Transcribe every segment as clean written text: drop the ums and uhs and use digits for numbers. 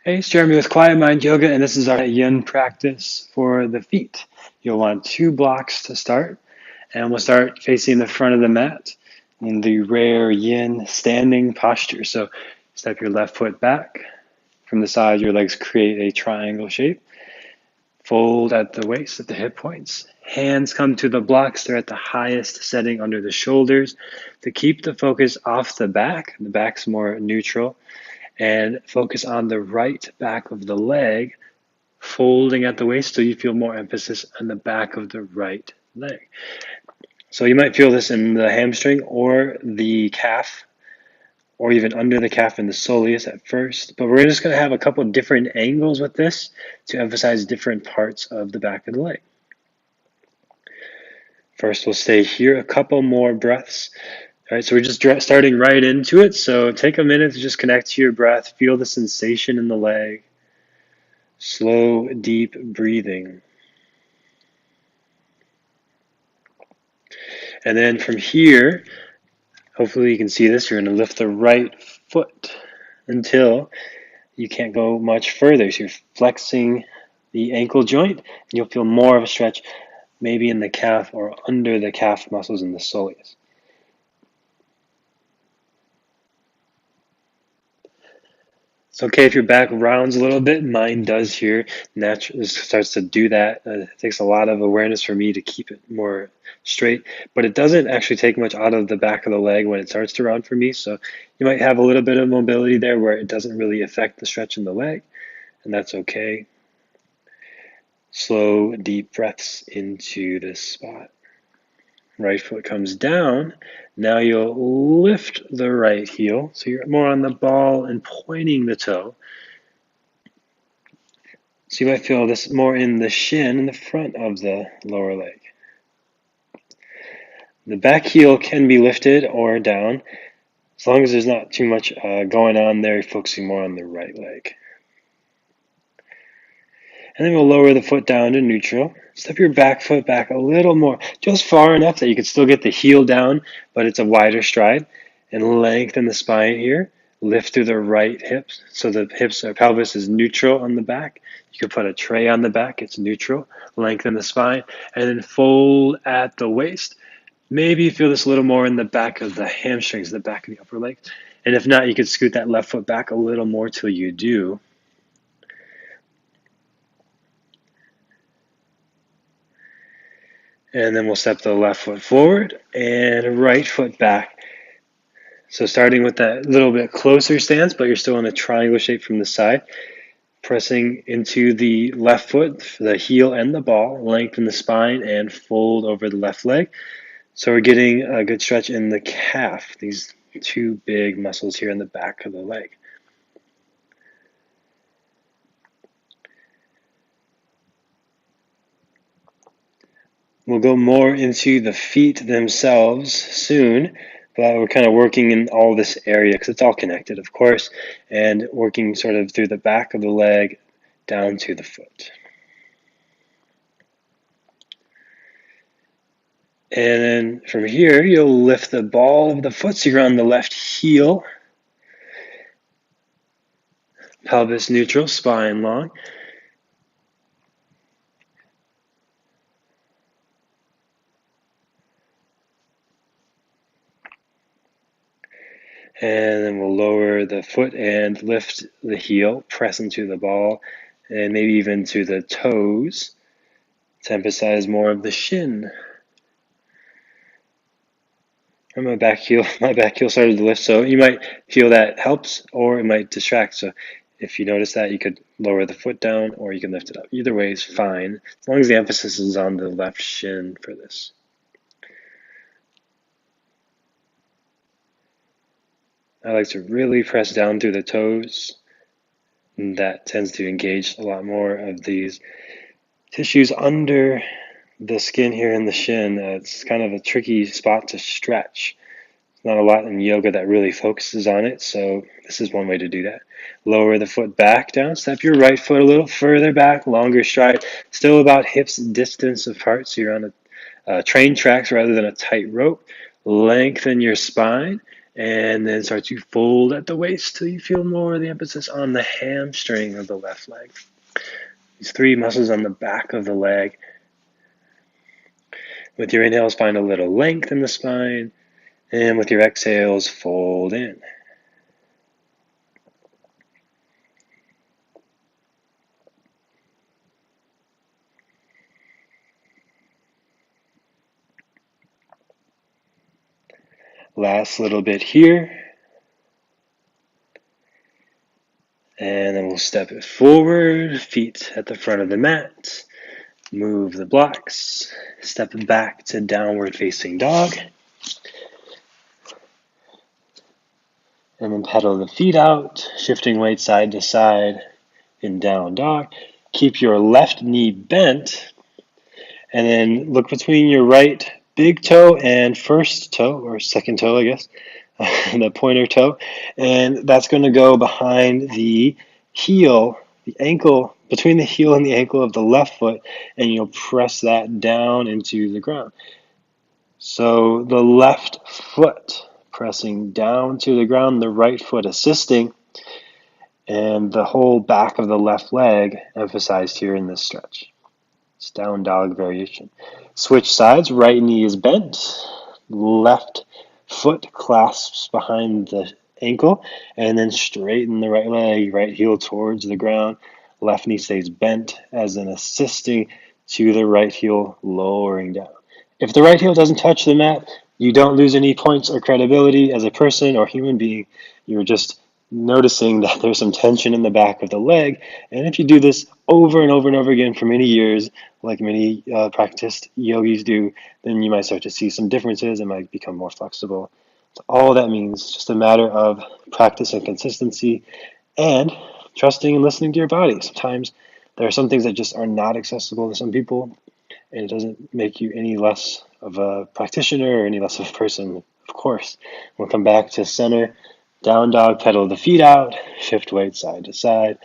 Hey, it's Jeremy with Quiet Mind Yoga, and this is our yin practice for the feet. You'll want 2 blocks to start, and we'll start facing the front of the mat in the rare yin standing posture. So step your left foot back. From the side, your legs create a triangle shape. Fold at the waist, at the hip points. Hands come to the blocks. They're at the highest setting under the shoulders. To keep the focus off the back's more neutral, and focus on the right back of the leg, folding at the waist so you feel more emphasis on the back of the right leg. So you might feel this in the hamstring or the calf, or even under the calf in the soleus at first. But we're just going to have a couple of different angles with this to emphasize different parts of the back of the leg. First, we'll stay here a couple more breaths. All right, so we're just starting right into it. So take a minute to just connect to your breath. Feel the sensation in the leg. Slow, deep breathing. And then from here, hopefully you can see this, you're going to lift the right foot until you can't go much further. So you're flexing the ankle joint, and you'll feel more of a stretch maybe in the calf or under the calf muscles in the soleus. It's okay if your back rounds a little bit. Mine does here. Naturally starts to do that. It takes a lot of awareness for me to keep it more straight, but it doesn't actually take much out of the back of the leg when it starts to round for me. So you might have a little bit of mobility there where it doesn't really affect the stretch in the leg, and that's okay. Slow, deep breaths into this spot. Right foot comes down. Now you'll lift the right heel. So you're more on the ball and pointing the toe. So you might feel this more in the shin in the front of the lower leg. The back heel can be lifted or down. As long as there's not too much going on there, you're focusing more on the right leg. And then we'll lower the foot down to neutral. Step your back foot back a little more, just far enough that you can still get the heel down, but it's a wider stride. And lengthen the spine here. Lift through the right hips. So the hips or pelvis is neutral on the back. You can put a tray on the back, it's neutral. Lengthen the spine. And then fold at the waist. Maybe you feel this a little more in the back of the hamstrings, the back of the upper leg. And if not, you could scoot that left foot back a little more till you do. And then we'll step the left foot forward and right foot back. So starting with that little bit closer stance, but you're still in a triangle shape from the side. Pressing into the left foot, the heel and the ball, lengthen the spine and fold over the left leg. So we're getting a good stretch in the calf, these two big muscles here in the back of the leg. We'll go more into the feet themselves soon, but we're kind of working in all this area because it's all connected, of course, and working sort of through the back of the leg down to the foot. And then from here, you'll lift the ball of the foot so you're on the left heel, pelvis neutral, spine long. And then we'll lower the foot and lift the heel, press into the ball, and maybe even to the toes to emphasize more of the shin. And my back heel started to lift, so you might feel that helps or it might distract. So if you notice that, you could lower the foot down or you can lift it up. Either way is fine, as long as the emphasis is on the left shin for this. I like to really press down through the toes, and that tends to engage a lot more of these tissues under the skin here in the shin. It's kind of a tricky spot to stretch. There's not a lot in yoga that really focuses on it, so this is one way to do that. Lower the foot back down, step your right foot a little further back, longer stride, still about hips distance apart, so you're on a train tracks rather than a tight rope. Lengthen your spine And then start to fold at the waist till you feel more of the emphasis on the hamstring of the left leg. These three muscles on the back of the leg. With your inhales, find a little length in the spine. And with your exhales, fold in. Last little bit here. And then we'll step it forward, feet at the front of the mat. Move the blocks. Step back to downward facing dog. And then pedal the feet out, shifting weight side to side in down dog. Keep your left knee bent. And then look between your right big toe and first toe, or second toe, I guess, the pointer toe. And that's going to go behind the heel, the ankle, between the heel and the ankle of the left foot, and you'll press that down into the ground. So the left foot pressing down to the ground, the right foot assisting, and the whole back of the left leg emphasized here in this stretch. It's down dog variation. Switch sides, right knee is bent, left foot clasps behind the ankle, and then straighten the right leg, right heel towards the ground. Left knee stays bent as an assisting to the right heel, lowering down. If the right heel doesn't touch the mat, you don't lose any points or credibility as a person or human being. You're just noticing that there's some tension in the back of the leg. And if you do this over and over and over again for many years, like many practiced yogis do, then you might start to see some differences and might become more flexible. So all that means is just a matter of practice and consistency and trusting and listening to your body. Sometimes there are some things that just are not accessible to some people, and it doesn't make you any less of a practitioner or any less of a person, of course. We'll come back to center, down dog, pedal the feet out, shift weight side to side.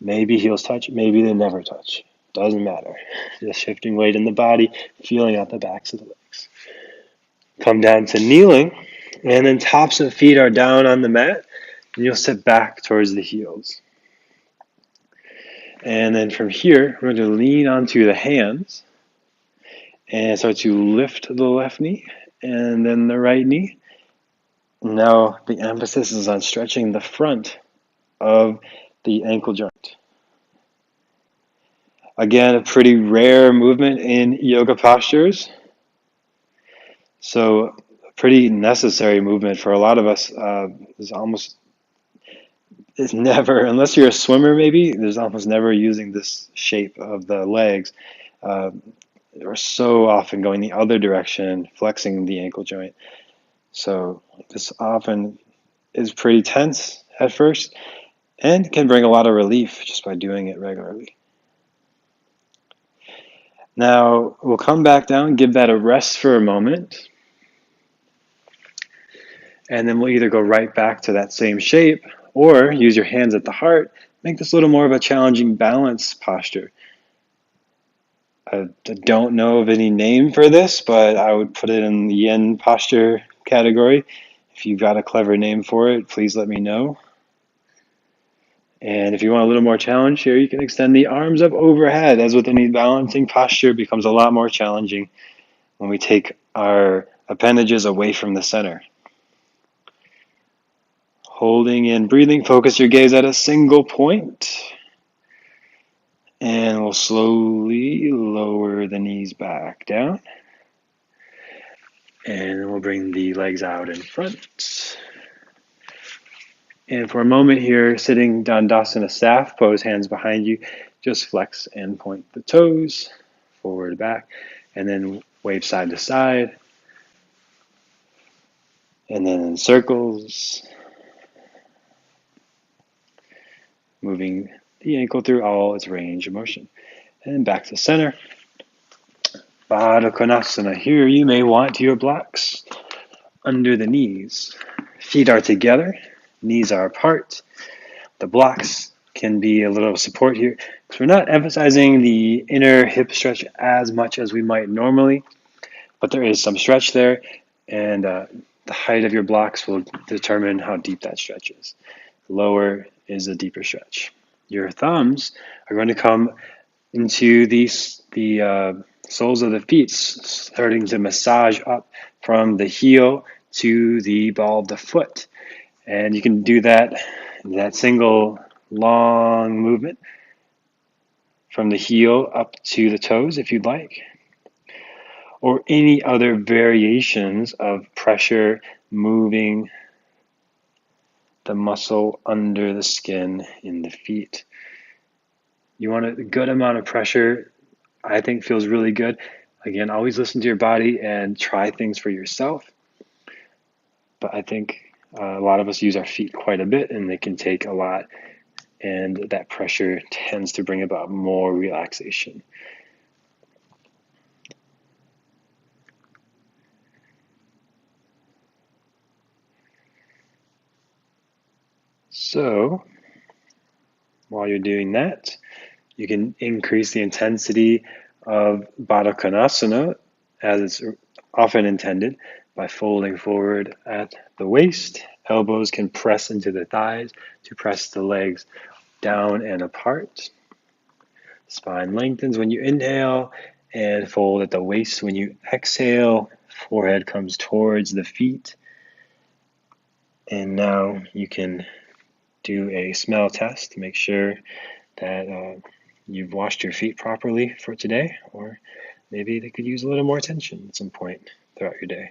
Maybe heels touch, maybe they never touch. Doesn't matter. Just shifting weight in the body, feeling out the backs of the legs. Come down to kneeling, and then tops of feet are down on the mat, and you'll sit back towards the heels. And then from here, we're going to lean onto the hands and start to lift the left knee and then the right knee. Now the emphasis is on stretching the front of the ankle joint. Again, a pretty rare movement in yoga postures. So a pretty necessary movement for a lot of us. It's never, unless you're a swimmer maybe, there's almost never using this shape of the legs. We're so often going the other direction, flexing the ankle joint. So this often is pretty tense at first and can bring a lot of relief just by doing it regularly. Now we'll come back down, give that a rest for a moment, and then we'll either go right back to that same shape or use your hands at the heart, make this a little more of a challenging balance posture. I don't know of any name for this, but I would put it in the yin posture category. If you've got a clever name for it, please let me know. And if you want a little more challenge here, you can extend the arms up overhead. As with any balancing posture, it becomes a lot more challenging when we take our appendages away from the center. Holding in breathing, focus your gaze at a single point. And we'll slowly lower the knees back down. And we'll bring the legs out in front. And for a moment here, sitting Dandasana staff pose, hands behind you, just flex and point the toes, forward, back, and then wave side to side. And then in circles, moving the ankle through all its range of motion. And back to center. Baddha Konasana. Here you may want your blocks under the knees. Feet are together, knees are apart. The blocks can be a little support here because we're not emphasizing the inner hip stretch as much as we might normally, but there is some stretch there. And The height of your blocks will determine how deep that stretch is. Lower is a deeper stretch. Your thumbs are going to come into the soles of the feet, starting to massage up from the heel to the ball of the foot. And you can do that single long movement from the heel up to the toes if you'd like, or any other variations of pressure moving the muscle under the skin in the feet. You want a good amount of pressure, I think feels really good. Again, always listen to your body and try things for yourself. But I think a lot of us use our feet quite a bit and they can take a lot, and that pressure tends to bring about more relaxation. So while you're doing that, you can increase the intensity of Baddha Konasana as it's often intended by folding forward at the waist. Elbows can press into the thighs to press the legs down and apart. Spine lengthens when you inhale and fold at the waist when you exhale. Forehead comes towards the feet. And now you can do a smell test to make sure that you've washed your feet properly for today, or maybe they could use a little more attention at some point throughout your day.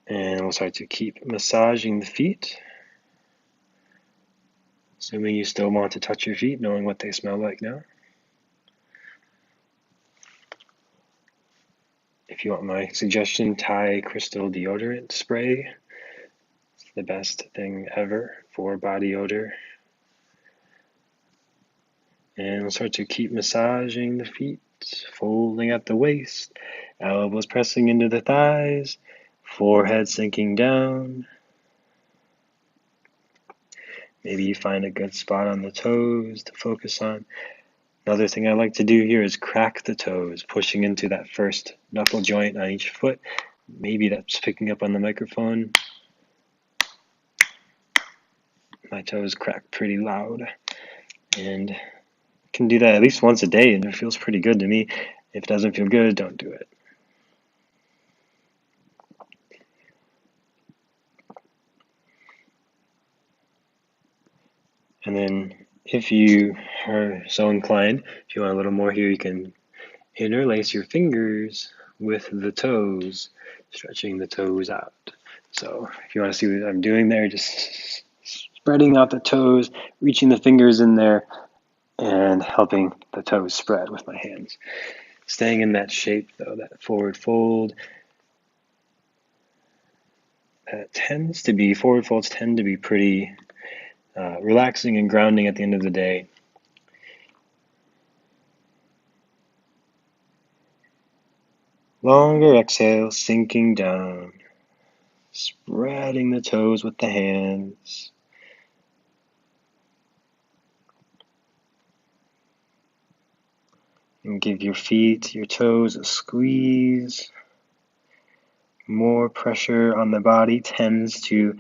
And we'll start to keep massaging the feet, assuming you still want to touch your feet, knowing what they smell like now. If you want my suggestion, Thai crystal deodorant spray. It's the best thing ever for body odor. And we'll start to keep massaging the feet, folding at the waist, elbows pressing into the thighs, forehead sinking down. Maybe you find a good spot on the toes to focus on. Another thing I like to do here is crack the toes, pushing into that first knuckle joint on each foot. Maybe that's picking up on the microphone. My toes crack pretty loud, and I can do that at least once a day, and it feels pretty good to me. If it doesn't feel good, don't do it. And then if you are so inclined, if you want a little more here, you can interlace your fingers with the toes, stretching the toes out. So if you want to see what I'm doing there, just spreading out the toes, reaching the fingers in there, and helping the toes spread with my hands. Staying in that shape though, that forward fold. Forward folds tend to be pretty relaxing and grounding at the end of the day. Longer exhale, sinking down, spreading the toes with the hands. And give your feet, your toes a squeeze. More pressure on the body tends to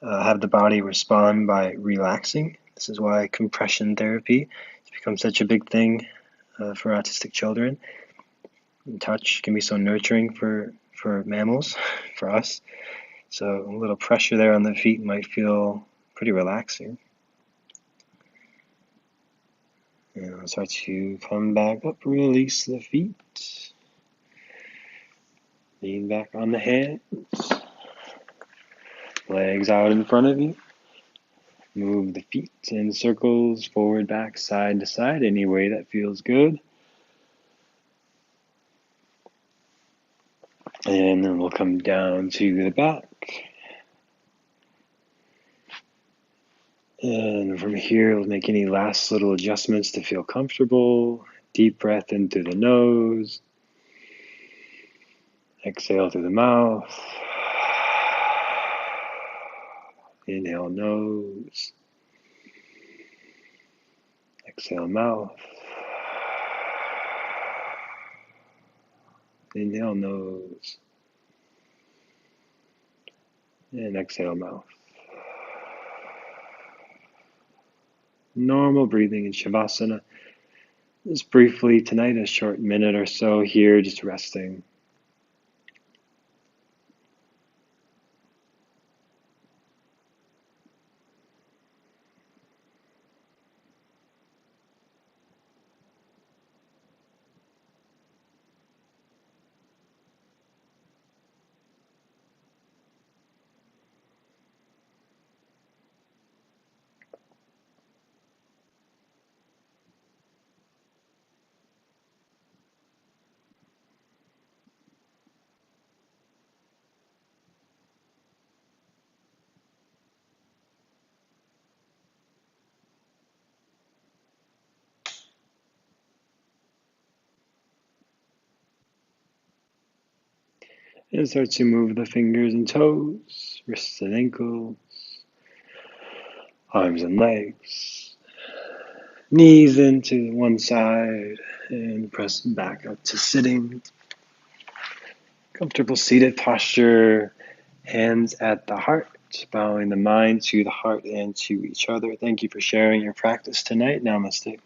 have the body respond by relaxing. This is why compression therapy has become such a big thing for autistic children. And touch can be so nurturing for mammals, for us. So a little pressure there on the feet might feel pretty relaxing. And I'll start to come back up, release the feet. Lean back on the hands. Legs out in front of you. Move the feet in circles, forward, back, side to side, any way that feels good. And then we'll come down to the back. And from here, we'll make any last little adjustments to feel comfortable. Deep breath in through the nose. Exhale through the mouth. Inhale, nose. Exhale, mouth. Inhale, nose. And exhale, mouth. Normal breathing in Shavasana. Just briefly tonight, a short minute or so here, just resting. And start to move the fingers and toes, wrists and ankles, arms and legs, knees into one side, and press back up to sitting. Comfortable seated posture, hands at the heart, bowing the mind to the heart and to each other. Thank you for sharing your practice tonight. Namaste.